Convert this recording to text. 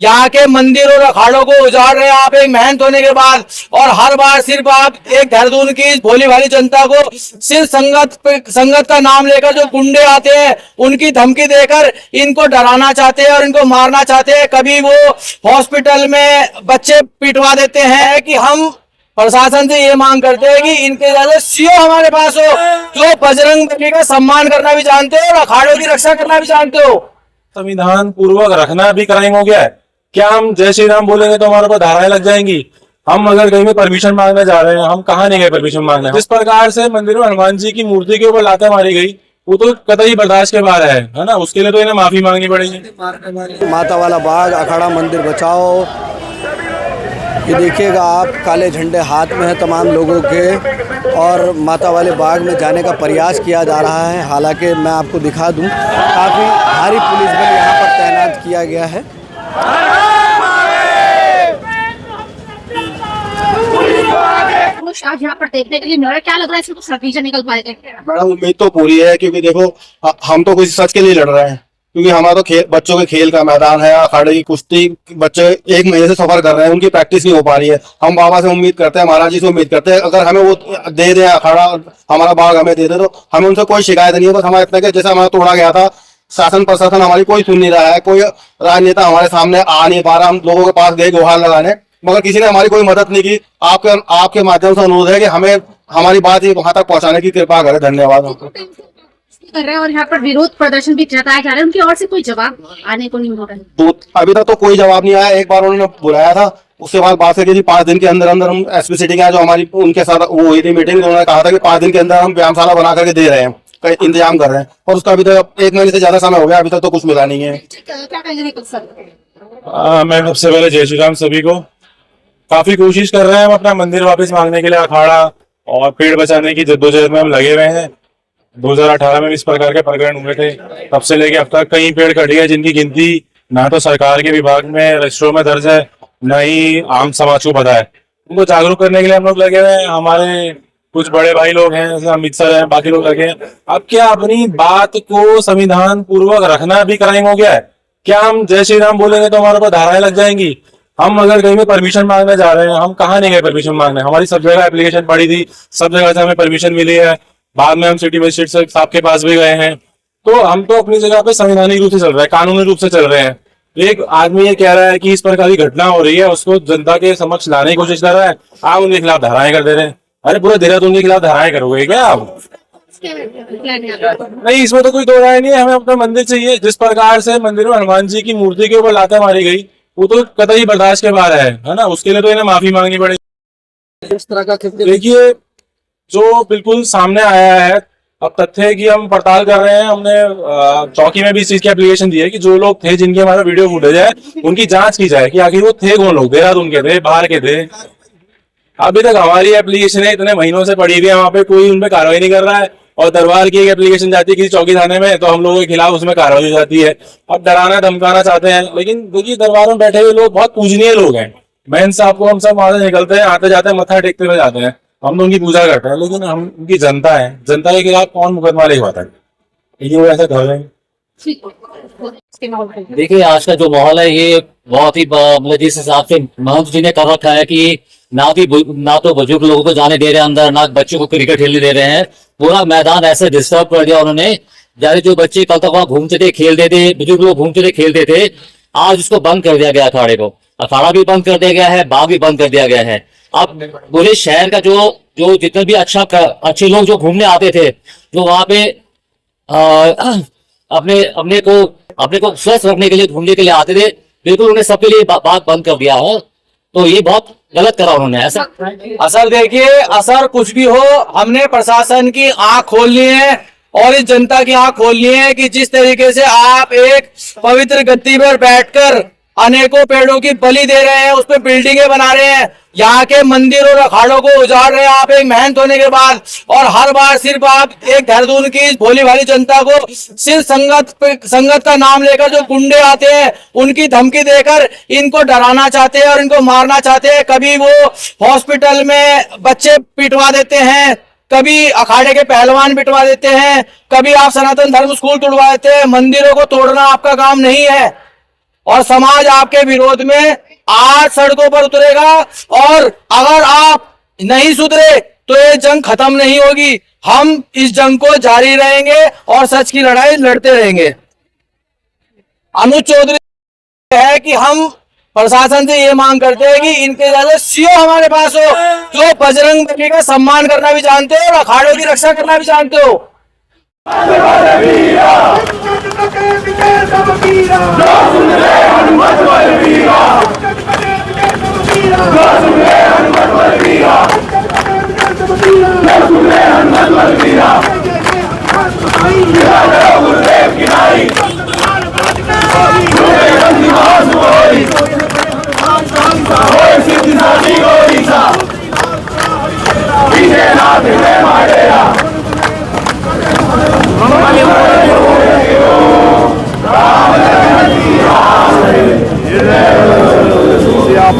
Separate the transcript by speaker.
Speaker 1: यहाँ के मंदिर और अखाड़ों को उजाड़ रहे हैं आप एक महंत होने के बाद। और हर बार सिर्फ आप एक देहरादून की भोली भाली जनता को सिर्फ संगत का नाम लेकर जो गुंडे आते हैं उनकी धमकी देकर इनको डराना चाहते हैं और इनको मारना चाहते हैं। कभी वो हॉस्पिटल में बच्चे पिटवा देते हैं कि हम प्रशासन से ये मांग करते हैं कि इनके जैसे सीओ हमारे पास हो जो बजरंग बली का सम्मान करना भी जानते हो और अखाड़ों की रक्षा करना भी जानते हो।
Speaker 2: संविधान पूर्वक रखना भी क्राइम हो गया है क्या? हम जय श्री राम बोलेंगे तो हमारे ऊपर धाराएं लग जाएंगी। हम अगर कहीं पे परमिशन मांगने जा रहे हैं, हम कहाँ नहीं गए परमिशन मांगने। जिस प्रकार से मंदिर में हनुमान जी की मूर्ति के ऊपर लातें मारी गई वो तो कतई बर्दाश्त के बाहर है ना। उसके लिए तो इन्हें माफी मांगनी पड़ेगी।
Speaker 3: माता वाला बाग अखाड़ा मंदिर बचाओ, ये देखिएगा आप काले झंडे हाथ में है तमाम लोगों के और माता वाले बाग में जाने का प्रयास किया जा रहा है। हालांकि मैं आपको दिखा दूं काफ़ी भारी पुलिस बल यहाँ पर तैनात किया गया है।
Speaker 4: आज यहाँ पर देखने के लिए मिल रहा है, क्या लग रहा है इसमें कुछ नतीजा निकल पाएगा?
Speaker 5: मैडम उम्मीद तो पूरी है क्योंकि देखो हम तो किसी सच के लिए लड़ रहे हैं क्योंकि हमारा तो बच्चों के खेल का मैदान है, अखाड़े की कुश्ती बच्चे 1 महीने से सफर कर रहे हैं, उनकी प्रैक्टिस नहीं हो पा रही है। हम बाबा से उम्मीद करते हैं, महाराज जी से उम्मीद करते हैं अगर हमें वो दे दें अखाड़ा हमारा बाग हमें दे दे तो हमें उनसे कोई शिकायत नहीं है। बस हमारा इतना कि जैसे हमारा तोड़ा गया था, शासन प्रशासन हमारी कोई सुन नहीं रहा है, कोई राजनेता हमारे सामने आ नहीं पा रहा। हम लोगों के पास गए गुहार लगाने मगर किसी ने हमारी कोई मदद नहीं की। आपके माध्यम से अनुरोध है कि हमें हमारी बात वहां तक पहुंचाने की कृपा करें। धन्यवाद।
Speaker 4: कर रहे हैं और यहाँ पर विरोध प्रदर्शन भी जताया जा रहा है, उनकी ओर से कोई जवाब आने को नहीं हो रहा है।
Speaker 5: तो अभी तक तो कोई जवाब नहीं आया। एक बार उन्होंने बुलाया था, उसके बाद बात की थी 5 दिन के अंदर अंदर हम एसपी सिटी के जो हमारी उनके साथ वो हुई थी मीटिंग, उन्होंने कहा था कि 5 दिन के अंदर हम व्यायामशाला बना करके दे रहे हैं, इंतजाम कर रहे हैं और उसका अभी तक 1 महीने से ज्यादा समय हो गया, अभी तक तो कुछ मिला नहीं है।
Speaker 4: क्या कहेंगे सर?
Speaker 2: मैं सबसे पहले जय श्री राम सभी को। काफी कोशिश कर रहे हैं हम अपना मंदिर वापस मांगने के लिए, अखाड़ा और पेड़ बचाने की जद्दोजहद में हम लगे हुए हैं। 2018 में भी इस प्रकार के प्रकरण हुए थे, तब से लेके अब तक कई पेड़ कट गए जिनकी गिनती ना तो सरकार के विभाग में रजिस्ट्रों में दर्ज है न ही आम समाज को पता है। उनको जागरूक करने के लिए हम लोग लगे हुए हैं। हमारे कुछ बड़े भाई लोग हैं जैसे अमित सर हैं, बाकी लोग लगे हैं। अब क्या अपनी बात को संविधान पूर्वक रखना भी क्राइम हो गया है क्या? हम जय श्री राम बोलेंगे तो हमारे ऊपर धाराएं लग जाएंगी। हम अगर कहीं पे परमिशन मांगने जा रहे हैं, हम कहाँ नहीं गए परमिशन मांगने। हमारी सब जगह एप्लीकेशन पड़ी थी, सब जगह से हमें परमिशन मिली है। बाद में हम सिटी मजिस्ट्रेट साहब के पास भी गए हैं। तो हम तो अपनी जगह पे संवैधानिक रूप से चल रहे हैं, कानूनी रूप से चल रहे हैं। एक आदमी ये कह रहा है कि इस प्रकार की घटना हो रही है, उसको जनता के समक्ष लाने की कोशिश कर रहा है, आप उनके खिलाफ धाराएं कर दे रहे हैं। अरे पूरे देहरादून के खिलाफ धाराएं करोगे क्या आप? नहीं, इसमें तो कोई दो राय नहीं है। हमें अपना मंदिर चाहिए। जिस प्रकार से मंदिर में हनुमान जी की मूर्ति के ऊपर लातें मारी गई वो तो कतई बर्दाश्त के बाहर है ना। उसके लिए तो इन्हें माफी मांगनी पड़ेगी।
Speaker 3: इस तरह का
Speaker 2: देखिए जो बिल्कुल सामने आया है, अब तथ्य है कि हम पड़ताल कर रहे हैं। हमने चौकी में भी इस चीज की एप्लीकेशन दी है कि जो लोग थे जिनके हमारे वीडियो फुटेज है उनकी जांच की जाए कि आखिर वो थे कौन लोग, देहरादून के थे, बाहर के थे। अभी तक हमारी एप्लीकेशन है इतने महीनों से पड़ी हुई है, वहाँ पे कोई उनपे कार्रवाई नहीं कर रहा है। और दरबार की एक एप्लीकेशन जाती है किसी चौकी थाने में तो हम लोगों के खिलाफ उसमें कार्रवाई हो जाती है। अब डराना धमकाना चाहते हैं, लेकिन देखिए दरबार में बैठे हुए लोग बहुत पूजनीय लोग हैं। मैं साहब को हम सब वहां से निकलते हैं, आते जाते मत्था टेकते हुए जाते हैं, हम तो उनकी पूजा करते हैं। लेकिन हम उनकी जनता है, जनता के खिलाफ कौन मुकदमा लिखवाता है? ये वो ऐसा कर रहे हैं।
Speaker 6: देखिए आज का जो माहौल है ये बहुत ही मतलब जिस हिसाब से महंत जी ने कर रखा है कि ना तो बुजुर्ग लोगों को जाने दे रहे हैं अंदर, ना बच्चों को क्रिकेट खेलने दे रहे हैं। पूरा मैदान ऐसे डिस्टर्ब कर दिया उन्होंने। जैसे जो बच्चे कल तक वहां घूमते थे, खेलते थे, बुजुर्ग लोग घूमते थे, खेलते थे, आज उसको बंद कर दिया गया। अखाड़े को, अखाड़ा भी बंद कर दिया गया है, बाग भी बंद कर दिया गया है। अब पूरे शहर का जो जितने भी अच्छे लोग जो घूमने आते थे, जो वहां पे अपने को स्वस्थ रखने के लिए घूमने के लिए आते थे, बिल्कुल उन्हें सबके लिए बाग बंद कर दिया है। तो ये बहुत गलत करा उन्होंने ऐसा।
Speaker 1: असर देखिए, असर कुछ भी हो, हमने प्रशासन की आंख खोलनी है और इस जनता की आंख खोलनी है कि जिस तरीके से आप एक पवित्र गद्दी पर बैठकर अनेकों पेड़ों की बलि दे रहे हैं, उस पर बिल्डिंगें बना रहे हैं, यहाँ के मंदिर और अखाड़ों को उजाड़ रहे हैं आप एक महंत होने के बाद। और हर बार सिर्फ आप एक देहरादून की भोली भाली जनता को सिर्फ संगत का नाम लेकर जो गुंडे आते हैं उनकी धमकी देकर इनको डराना चाहते हैं और इनको मारना चाहते हैं। कभी वो हॉस्पिटल में बच्चे पिटवा देते हैं, कभी अखाड़े के पहलवान पिटवा देते हैं, कभी आप सनातन धर्म स्कूल तोड़वा देते हैं। मंदिरों को तोड़ना आपका काम नहीं है और समाज आपके विरोध में आज सड़कों पर उतरेगा। और अगर आप नहीं सुधरे तो ये जंग खत्म नहीं होगी। हम इस जंग को जारी रहेंगे और सच की लड़ाई लड़ते रहेंगे। अनुज चौधरी है कि हम प्रशासन से ये मांग करते हैं कि इनके जैसे सीओ हमारे पास हो, जो बजरंग बली का सम्मान करना भी जानते हो और अखाड़ों की रक्षा करना भी जानते हो।
Speaker 5: आप